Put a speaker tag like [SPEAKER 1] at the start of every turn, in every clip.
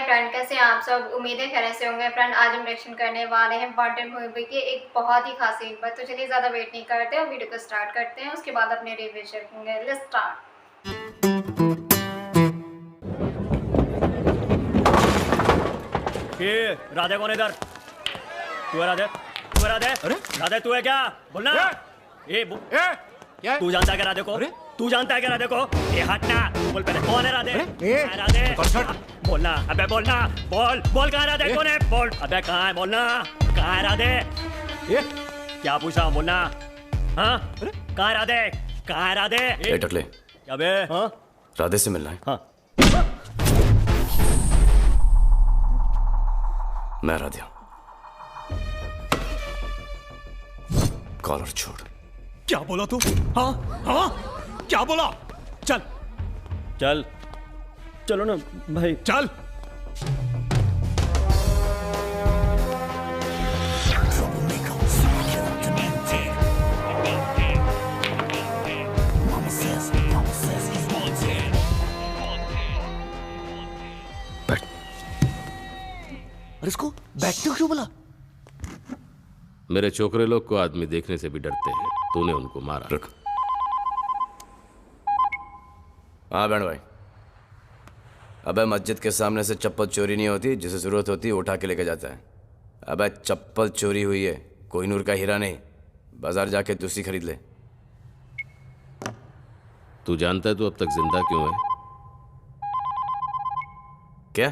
[SPEAKER 1] Friend, कैसे हैं आप सब? उम्मीदें खैरियत से होंगे। फ्रेंड, आज हम रिएक्शन करने वाले हैं वांटेड मूवी की एक बहुत ही खास सीन पर। तो चलिए ज़्यादा वेट नहीं करते और वीडियो को स्टार्ट करते हैं, उसके बाद अपने रिव्यू शेयर करेंगे। Let's start.
[SPEAKER 2] ये राधे कौन है इधर? तू है राधे? तू है राधे?
[SPEAKER 3] अरे
[SPEAKER 2] राधे तू है क्या? बोलना।
[SPEAKER 3] क्या
[SPEAKER 2] तू जानता है क्या राधे को?
[SPEAKER 3] अरे?
[SPEAKER 2] तू जानता है क्या राधे को? ये हटना। बोल पहले कौन है राधे?
[SPEAKER 3] अरे?
[SPEAKER 2] कहाँ है राधे?
[SPEAKER 3] कौन?
[SPEAKER 2] बोलना। अबे बोलना। बोल बोल कहाँ है राधे? कौन है? बोल। अबे कहाँ है? बोलना। कहाँ है राधे?
[SPEAKER 3] ये
[SPEAKER 2] क्या पूछा? बोलना। हाँ?
[SPEAKER 3] अरे?
[SPEAKER 2] कहाँ है राधे? कहाँ है राधे?
[SPEAKER 4] ए टकले,
[SPEAKER 2] क्या बे? हाँ?
[SPEAKER 4] राधे से मिलना है।
[SPEAKER 2] हाँ।
[SPEAKER 4] मैं राधे हूं। कॉलर छोड़।
[SPEAKER 3] क्या बोला तू? हाँ हाँ क्या बोला? चल
[SPEAKER 2] चल चलो ना भाई।
[SPEAKER 3] चल।
[SPEAKER 4] बैठ।
[SPEAKER 3] अरे इसको बैठने क्यों बोला?
[SPEAKER 5] मेरे छोकरे लोग को आदमी देखने से भी डरते हैं। तूने उनको मारा।
[SPEAKER 4] रुक। हाँ बैंड भाई। अबे मस्जिद के सामने से चप्पल चोरी नहीं होती, जिसे जरूरत होती है उठा के लेके जाता है। अबे चप्पल चोरी हुई है, कोहिनूर का हीरा नहीं। बाजार जाके दूसरी खरीद ले।
[SPEAKER 5] तू जानता है तू अब तक जिंदा क्यों है?
[SPEAKER 4] क्या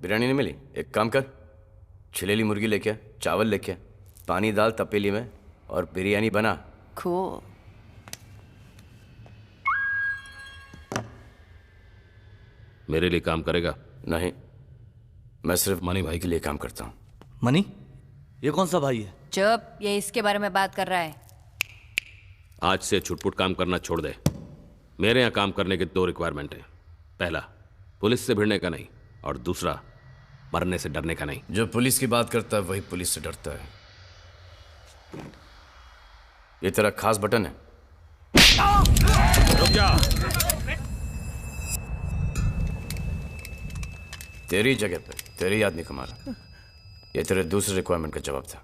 [SPEAKER 4] बिरयानी नहीं मिली? एक काम कर, छिलेली मुर्गी लेके आ, चावल लेके आ, पानी डाल तपेली में और बिरयानी बना।
[SPEAKER 6] Cool.
[SPEAKER 5] मेरे लिए काम करेगा?
[SPEAKER 4] नहीं, मैं सिर्फ मनी भाई के लिए काम करता हूँ।
[SPEAKER 3] मनी? ये कौन सा भाई है?
[SPEAKER 6] चुप, ये इसके बारे में बात कर रहा है।
[SPEAKER 5] आज से छुटपुट काम करना छोड़ दे। मेरे यहाँ काम करने के 2 रिक्वायरमेंट हैं। पहला, पुलिस से भिड़ने का नहीं, और दूसरा, मरने से डरने का नहीं।
[SPEAKER 4] जो पुलिस की बात करता है वही पुलिस से डरता है। ये तेरा खास बटन है।
[SPEAKER 5] रुक जा।
[SPEAKER 4] तेरी जगह पे तेरी आदमी को मारा। ये तेरे दूसरे रिक्वायरमेंट का जवाब था।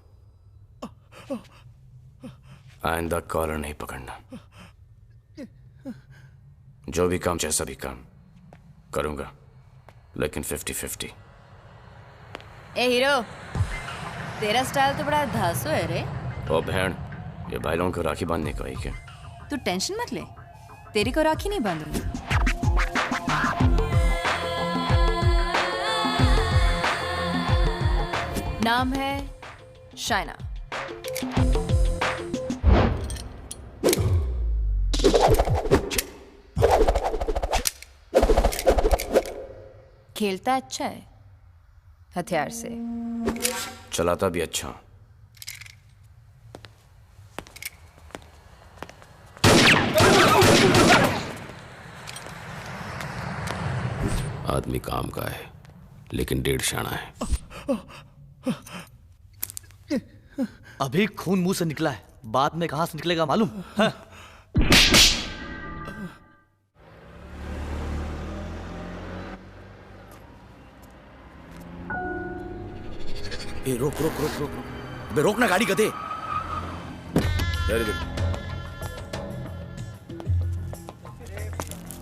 [SPEAKER 4] आइंदा कॉलर नहीं पकड़ना। जो भी काम, जैसा भी काम करूंगा, लेकिन 50-50।
[SPEAKER 6] ए हीरो, तेरा स्टाइल तो बड़ा धांसू है रे।
[SPEAKER 4] ओ बहन, ये भाई लोगों को राखी बांधने को आई क्या?
[SPEAKER 6] तू टेंशन मत ले, तेरी को राखी नहीं बांधूंगी। नाम है शाइना। खेलता अच्छा है, हथियार से।
[SPEAKER 4] चलाता भी अच्छा।
[SPEAKER 5] आदमी काम का है, लेकिन 1.5 शाना है।
[SPEAKER 3] अभी खून मुंह से निकला है, बाद में कहां से निकलेगा मालूम है? ए, रोक रोक रोक रोक रोक। बे रोक ना गाड़ी, गधे।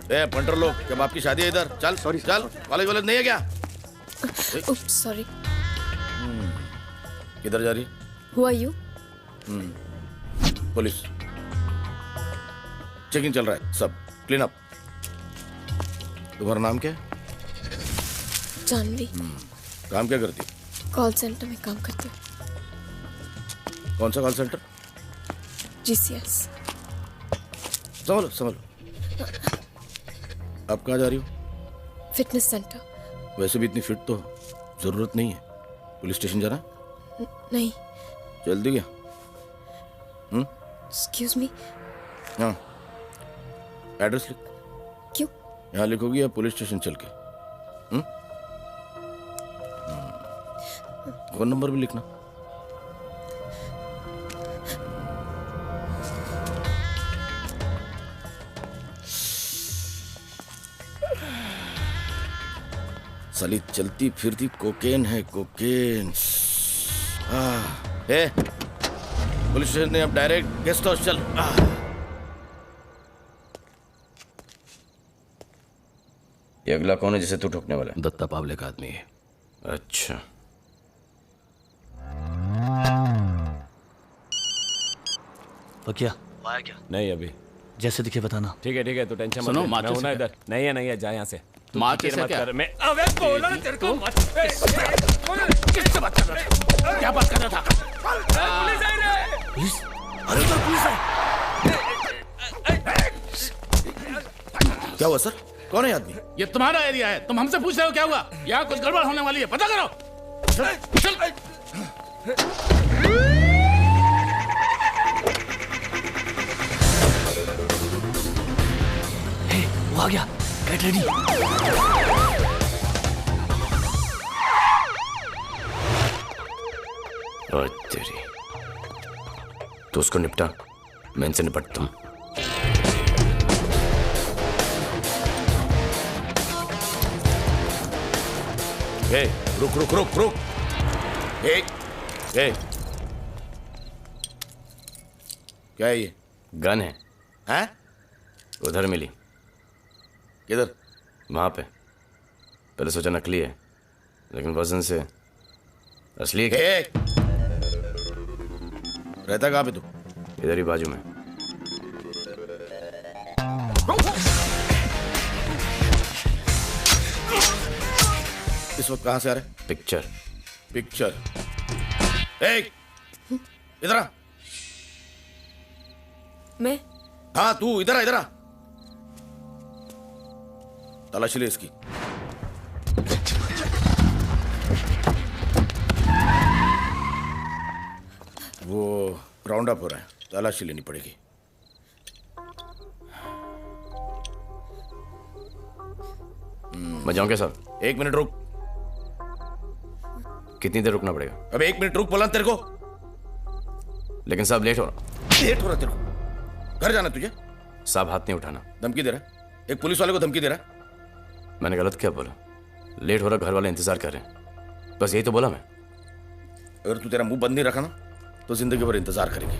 [SPEAKER 7] ए पंटर लोग, जब आपकी शादी है इधर, चल सॉरी चल। कॉलेज वॉलेज नहीं है क्या?
[SPEAKER 8] सॉरी।
[SPEAKER 7] किधर जा रही?
[SPEAKER 8] Who are you?
[SPEAKER 7] Police checking चल रहा है, सब क्लीन अप। तुम्हारा नाम क्या है?
[SPEAKER 8] जानवी।
[SPEAKER 7] काम क्या करती?
[SPEAKER 8] कॉल सेंटर में काम करती हूँ।
[SPEAKER 7] कौन सा कॉल सेंटर?
[SPEAKER 8] GCS।
[SPEAKER 7] संभलो संभलो। अब कहाँ जा रही हो?
[SPEAKER 8] Fitness centre.
[SPEAKER 7] वैसे भी इतनी फिट तो जरूरत नहीं है। पुलिस स्टेशन जाना?
[SPEAKER 8] नहीं।
[SPEAKER 7] जल्दी क्या?
[SPEAKER 8] Excuse me.
[SPEAKER 7] हाँ, एड्रेस लिख।
[SPEAKER 8] क्यों?
[SPEAKER 7] यहाँ लिखोगी या पुलिस स्टेशन चल के? फोन नंबर भी लिखना। साली चलती फिरती कोकेन है, कोकेन। ए, पुलिस स्टेशन ने अब डायरेक्ट गेस्ट हाउस चल।
[SPEAKER 4] ये अगला कौन है जिसे तू ठोकने वाला है?
[SPEAKER 5] दत्ता पावले का आदमी है।
[SPEAKER 4] अच्छा,
[SPEAKER 3] क्या आया क्या?
[SPEAKER 9] नहीं अभी।
[SPEAKER 3] जैसे दिखे बताना।
[SPEAKER 9] ठीक है तू टेंशन मत
[SPEAKER 7] सुनो,
[SPEAKER 9] ले, मैं
[SPEAKER 7] माचिस
[SPEAKER 9] हूं ना
[SPEAKER 7] है
[SPEAKER 9] इधर। नहीं है जा यहाँ से। तू
[SPEAKER 7] माचिस
[SPEAKER 9] फिक्र
[SPEAKER 7] है
[SPEAKER 9] मत
[SPEAKER 7] क्या?
[SPEAKER 9] कर। मैं अबे बोला ना तेरे को मत।
[SPEAKER 7] किससे बात कर रहा था? क्या बात कर रहा था?
[SPEAKER 9] पुलिस आई रे।
[SPEAKER 3] पुलिस? अरे उधर पुलिस है।
[SPEAKER 7] क्या हुआ सर? कौन है आदमी?
[SPEAKER 10] ये तुम्हारा एरिया है, तुम हमसे पूछ रहे हो क्या हुआ? यहाँ कुछ गड़बड़ होने वाली है, पता करो। चल।
[SPEAKER 3] वो आ गया, गेट रेडी।
[SPEAKER 4] और तेरी तो उसको निपटा, मैं इनसे निपटता हूँ।
[SPEAKER 7] ए, रुक रुक रुक रुक। ए, ए, क्या है ये?
[SPEAKER 4] गन है।
[SPEAKER 7] हैं?
[SPEAKER 4] उधर मिली।
[SPEAKER 7] किधर?
[SPEAKER 4] वहां पे। पहले सोचा नकली है, लेकिन वजन से असली है।
[SPEAKER 7] ए, रहता कहाँ पे तू?
[SPEAKER 4] इधर ही बाजू में।
[SPEAKER 7] इस वक्त कहाँ से आ रहा है?
[SPEAKER 4] पिक्चर।
[SPEAKER 7] पिक्चर? ए, इधर आ।
[SPEAKER 8] मैं?
[SPEAKER 7] हाँ तू इधर आ, इधर आ। तलाशी ले इसकी। वो राउंड अप हो रहा है, तलाशी लेनी पड़ेगी।
[SPEAKER 4] मैं जाऊं क्या साहब?
[SPEAKER 7] 1 मिनट रुक।
[SPEAKER 4] कितनी देर रुकना पड़ेगा?
[SPEAKER 7] अब 1 मिनट रुक बोला तेरे को।
[SPEAKER 4] लेकिन साहब लेट हो रहा।
[SPEAKER 7] लेट हो रहा तेरे को? घर जाना तुझे?
[SPEAKER 4] साहब हाथ नहीं उठाना।
[SPEAKER 7] धमकी दे रहा है? एक पुलिस वाले को धमकी दे रहा है?
[SPEAKER 4] मैंने गलत क्या बोला? लेट हो रहा, घर वाले इंतजार कर रहे हैं, बस यही तो बोला मैं।
[SPEAKER 7] अगर तू तेरा मुंह बंद नहीं रखा ना तो जिंदगी भर इंतजार करेगी।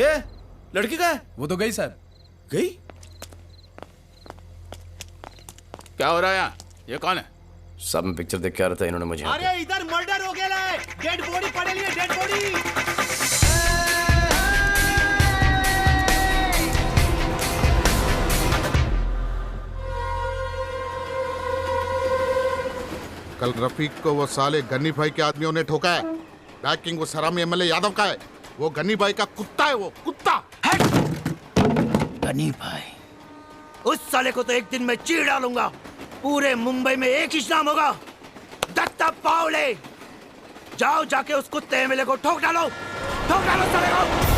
[SPEAKER 7] ए, लड़की कहाँ है?
[SPEAKER 10] वो तो गई सर।
[SPEAKER 7] गई?
[SPEAKER 10] क्या हो रहा है यहाँ? ये कौन है?
[SPEAKER 4] साहब मैं पिक्चर देख के आ रहा था, इन्होंने मुझे यहाँ पे-
[SPEAKER 2] इधर मर्डर हो गया है। डेड बॉडी पड़े लिए, डेड बॉडी।
[SPEAKER 11] कल रफीक को वो साले गन्नी भाई के आदमियों ने ठोका है। बैकिंग वो सरामी एमएलए यादव का है। वो गन्नी भाई का कुत्ता है, वो कुत्ता।
[SPEAKER 2] गनी भाई, उस साले को तो एक दिन में चीर डालूंगा। पूरे मुंबई में एक ही नाम होगा, दत्ता पावले। जाओ जाके उस कुत्ते एमएलए को ठोक डालो साले को।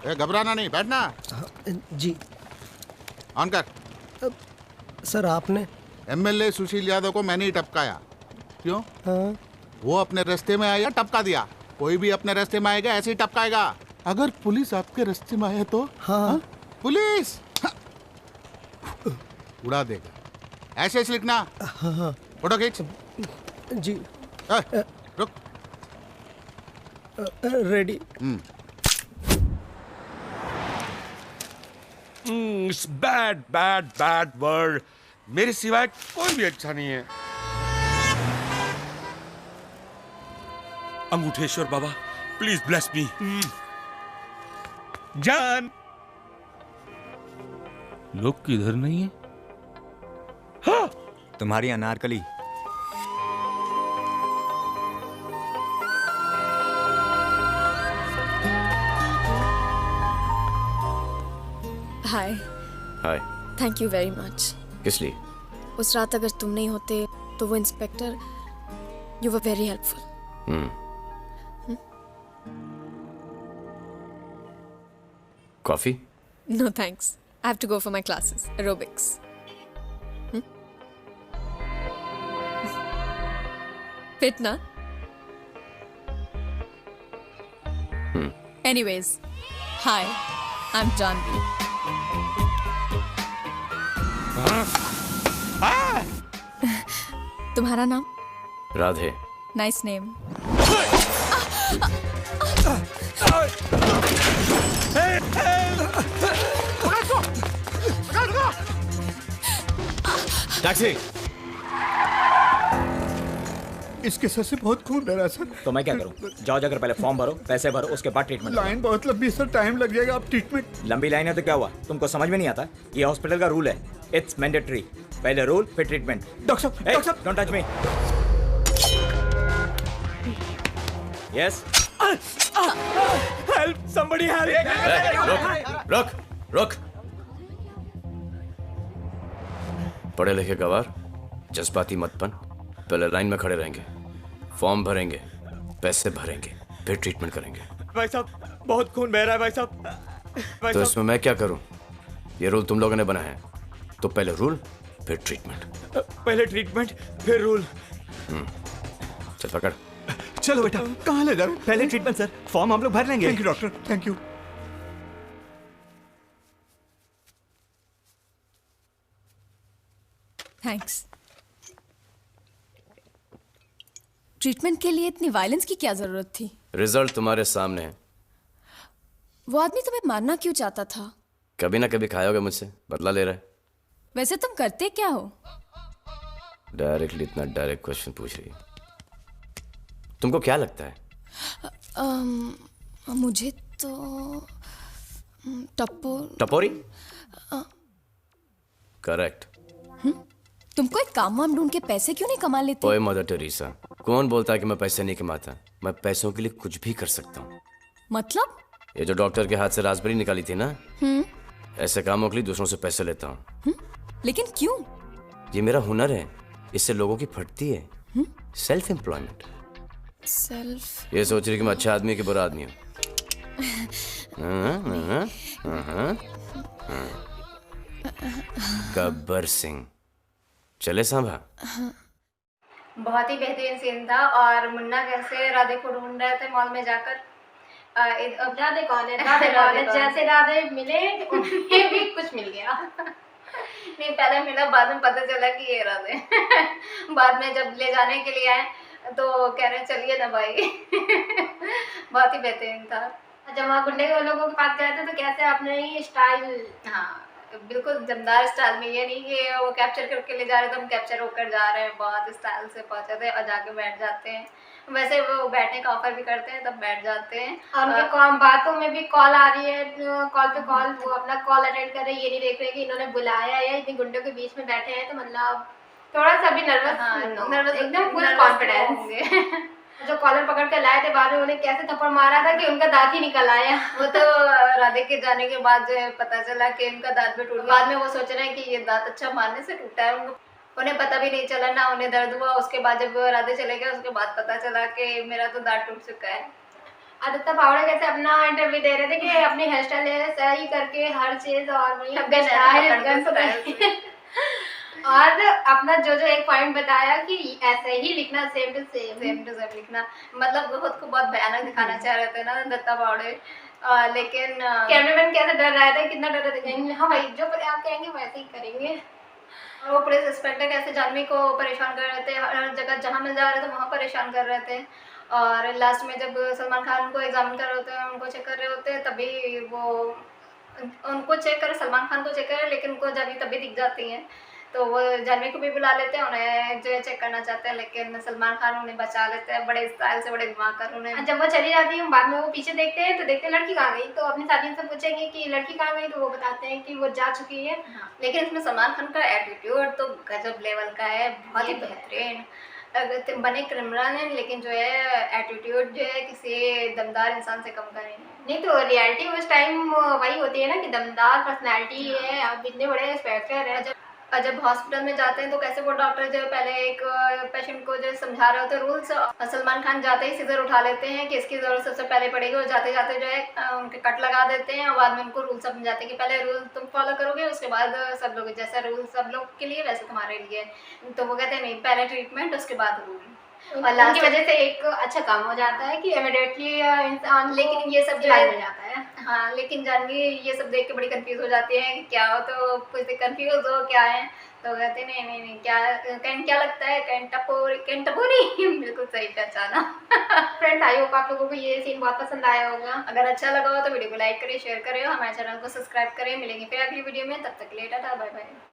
[SPEAKER 11] घबराना नहीं, बैठना।
[SPEAKER 12] जी
[SPEAKER 11] ऑन कर।
[SPEAKER 12] सर आपने?
[SPEAKER 11] एमएलए सुशील यादव को मैंने ही टपकाया। क्यों?
[SPEAKER 12] हाँ।
[SPEAKER 11] वो अपने रास्ते में आया, टपका दिया। कोई भी अपने रास्ते में आएगा ऐसे ही टपकाएगा। अगर पुलिस आपके रास्ते में आए तो?
[SPEAKER 12] हाँ।
[SPEAKER 11] पुलिस उड़ा देगा। ऐसे ही लिखना।
[SPEAKER 12] हाँ।
[SPEAKER 11] फोटो खींच।
[SPEAKER 12] जी।
[SPEAKER 11] रुक।
[SPEAKER 12] Ready.
[SPEAKER 13] Bad bad bad word. मेरे सिवाय कोई भी अच्छा नहीं है। अंगूठेश्वर बाबा प्लीज ब्लेस मी। जान
[SPEAKER 10] लोग किधर नहीं है?
[SPEAKER 13] हाँ।
[SPEAKER 14] तुम्हारी Anarkali.
[SPEAKER 8] Hi.
[SPEAKER 4] Hi.
[SPEAKER 8] Thank you very much.
[SPEAKER 4] किस लिए?
[SPEAKER 8] उस रात अगर तुम नहीं होते तो वो inspector, you were very helpful.
[SPEAKER 4] Coffee?
[SPEAKER 8] No thanks, I have to go for my classes, aerobics.
[SPEAKER 6] Fit ना? Anyways, hi, I'm Janvi. तुम्हारा नाम?
[SPEAKER 4] राधे।
[SPEAKER 6] Nice name.
[SPEAKER 3] टैक्सी।
[SPEAKER 14] इसके सर से बहुत खून बह रहा है सर।
[SPEAKER 15] तो मैं क्या करूं? जाओ जाकर पहले फॉर्म भरो, पैसे भरो, उसके बाद ट्रीटमेंट।
[SPEAKER 14] लाइन बहुत लंबी है सर, टाइम लग जाएगा। आप ट्रीटमेंट।
[SPEAKER 15] लंबी लाइन है तो क्या हुआ? तुमको समझ में नहीं आता? ये हॉस्पिटल का रूल है, इट्स मैंडेटरी। पहले रूल फिर ट्रीटमेंट।
[SPEAKER 14] डॉक्टर साहब,
[SPEAKER 15] don't touch me. Yes, help, somebody help.
[SPEAKER 4] रुक रुक। पढ़े लिखे गवार, जज्बाती मतपन। पहले लाइन में खड़े रहेंगे, फॉर्म भरेंगे, पैसे भरेंगे, फिर ट्रीटमेंट करेंगे।
[SPEAKER 15] भाई साहब बहुत खून बह रहा है भाई साहब।
[SPEAKER 4] तो इसमें मैं क्या करूं? ये रूल तुम लोगों ने बनाया है, तो पहले रूल फिर ट्रीटमेंट।
[SPEAKER 15] पहले ट्रीटमेंट फिर रूल।
[SPEAKER 4] चल पकड़।
[SPEAKER 14] चलो बेटा, कहाँ ले जाओ?
[SPEAKER 15] पहले ट्रीटमेंट सर, फॉर्म हम लोग भर लेंगे।
[SPEAKER 14] Thank you doctor, thank you.
[SPEAKER 6] Thanks. Treatment के लिए इतनी वायलेंस की क्या जरूरत थी?
[SPEAKER 4] रिजल्ट तुम्हारे सामने है।
[SPEAKER 6] वो आदमी तुम्हें मारना क्यों चाहता था?
[SPEAKER 4] कभी ना कभी खाओगे मुझसे, बदला ले रहा है।
[SPEAKER 6] वैसे तुम करते क्या हो?
[SPEAKER 4] डायरेक्टली इतना डायरेक्ट क्वेश्चन पूछ रही है। तुमको क्या लगता है?
[SPEAKER 8] मुझे तो
[SPEAKER 4] टपोरी? करेक्ट।
[SPEAKER 6] तुमको एक काम वाम ढूंढ के पैसे क्यों नहीं कमा लेते?
[SPEAKER 4] ओए मदर टेरेसा, कौन बोलता है कि मैं पैसे नहीं कमाता? मैं पैसों के लिए कुछ भी कर सकता हूँ।
[SPEAKER 6] मतलब?
[SPEAKER 4] ये जो डॉक्टर के हाथ से रास्पबेरी निकाली थी ना, ऐसे कामों के लिए दूसरों से पैसे लेता हूँ।
[SPEAKER 6] लेकिन क्यों?
[SPEAKER 4] ये मेरा हुनर है, इससे लोगों की फटती है। Self employment.
[SPEAKER 8] सेल्फ?
[SPEAKER 4] ये सोच रही कि मैं अच्छा आदमी कि बुरा आदमी हूँ? गब्बर सिंह। चले सांभा।
[SPEAKER 1] बहुत ही बेहतरीन सीन था। और मुन्ना कैसे राधे को ढूंढ रहे थे मॉल में जाकर।
[SPEAKER 16] राधे कौन है? राधे कौन है? जैसे राधे मिले उन्हें भी कुछ मिल गया।
[SPEAKER 1] नहीं, पहले मिला, बाद में पता चला कि ये राधे। बाद में जब ले जाने के लिए आए तो कह रहे चलिए ना भाई। बहुत ही बेहतरीन था।
[SPEAKER 16] जब वहाँ गुंडे लोगों के पास गए थे तो कैसे अपने ही स्टाइल।
[SPEAKER 1] हाँ, बिल्कुल दमदार स्टाइल में। ये नहीं कि वो कैप्चर करके ले जा रहे थे, हम कैप्चर होकर जा रहे हैं। बहुत स्टाइल से पहुंचे थे और जाके बैठ जाते हैं। वैसे वो बैठने का ऑफर भी करते हैं, तब बैठ जाते हैं।
[SPEAKER 16] और उनके बातों में भी कॉल आ रही है, कॉल पे कॉल, वो अपना कॉल अटेंड कर रहे हैं। ये नहीं देख रहे कि इन्होंने बुलाया या इतने गुंडों के बीच में बैठे हैं। तो मतलब थोड़ा सा भी नर्वस, एकदम फुल कॉन्फिडेंस। जो कॉलर पकड़ के लाए थे, बाद में उन्हें कैसे थप्पड़ मारा था कि उनका दांत ही निकल आया।
[SPEAKER 1] वो तो राधे के जाने के बाद जो है पता चला कि उनका दांत भी टूट गया। बाद में वो सोच रहे हैं कि ये दांत अच्छा मारने से टूटा है। उन्हें पता भी नहीं चला, ना उन्हें दर्द हुआ। उसके बाद जब राधे चले गए, उसके बाद पता चला कि मेरा तो दांत टूट चुका है।
[SPEAKER 16] आदित्य पावड़ा कैसे अपना इंटरव्यू दे रहे थे कि अपनी हेयर स्टाइल सही करके हर चीज और और अपना जो एक पॉइंट बताया कि ऐसे ही लिखना, सेम टू सेम
[SPEAKER 1] लिखना। मतलब खुद को बहुत भयानक दिखाना चाह रहे थे ना दत्ता पावड़े। लेकिन
[SPEAKER 16] कैमरामैन कैसे डर रहा था, कितना डर रहे थे। हाँ भाई, जो आप कहेंगे वैसे ही करेंगे।
[SPEAKER 1] और वो पुलिस इंस्पेक्टर कैसे जानवी को परेशान कर रहे थे, हर जगह जहाँ मिल जा रहे थे वहाँ परेशान कर रहे थे। और लास्ट में जब सलमान खान को एग्जामिन कर रहे होते हैं, उनको चेक कर रहे होते हैं, तभी वो उनको चेक कर, सलमान खान को चेक कर, लेकिन उनको जानवी तभी दिख जाती हैं। तो वो जानवी को भी बुला लेते हैं, उन्हें जो है चेक करना चाहते हैं, लेकिन सलमान खान उन्हें बचा लेते हैं बड़े स्टाइल से, बड़े दिमाग कर उन्हें।
[SPEAKER 16] जब वो चली जाती है, बाद में वो पीछे देखते हैं तो देखते हैं लड़की कहाँ गई। तो अपनी साथी से पूछेंगे कि लड़की कहाँ गई, तो वो बताते हैं कि वो जा चुकी है।
[SPEAKER 1] हाँ, लेकिन इसमें सलमान खान का एटीट्यूड तो गजब लेवल का है, बहुत ही बेहतरीन। बने क्रिमिनल है, लेकिन जो है एटीट्यूड जो है किसी दमदार इंसान से कम का
[SPEAKER 16] नहीं। तो रियलिटी उस टाइम वही होती है ना कि दमदार पर्सनैलिटी है। अब इतने बड़े इंस्पेक्टर है।
[SPEAKER 1] जब हॉस्पिटल में जाते हैं तो कैसे वो डॉक्टर जो है पहले एक पेशेंट को जो समझा रहे होते हैं रूल्स। सलमान खान जाते ही सीजर उठा लेते हैं कि इसकी ज़रूरत सबसे पहले पड़ेगी, और जाते जाते जो है उनके कट लगा देते हैं। और बाद में उनको रूल समझाते हैं कि पहले रूल तुम फॉलो करोगे, उसके बाद सब लोग, जैसा रूल सब लोग के लिए वैसे तुम्हारे लिए। तो वो कहते हैं नहीं, पहले ट्रीटमेंट उसके बाद रूल। और
[SPEAKER 16] उनकी वजह से एक अच्छा काम हो जाता है कि इमीडिएटली इंसान
[SPEAKER 1] लेकिन ये सब जो
[SPEAKER 16] इलाज
[SPEAKER 1] है
[SPEAKER 16] मिल जाता है।
[SPEAKER 1] हाँ, लेकिन जानवी ये सब देख के बड़ी कंफ्यूज हो जाती है कि क्या हो, तो कुछ कंफ्यूज हो क्या है, तो कहते नहीं नहीं नहीं क्या क्या लगता है कैंटपोरी बिल्कुल सही पहचाना।
[SPEAKER 16] फ्रेंड्स, आई होप आप लोगों को ये सीन बहुत पसंद आया होगा।
[SPEAKER 1] अगर अच्छा लगा हो तो वीडियो को लाइक करें, शेयर करें और हमारे चैनल को सब्सक्राइब करें। मिलेंगे फिर अगली वीडियो में, तब तक के लिए टाटा बाय बाय।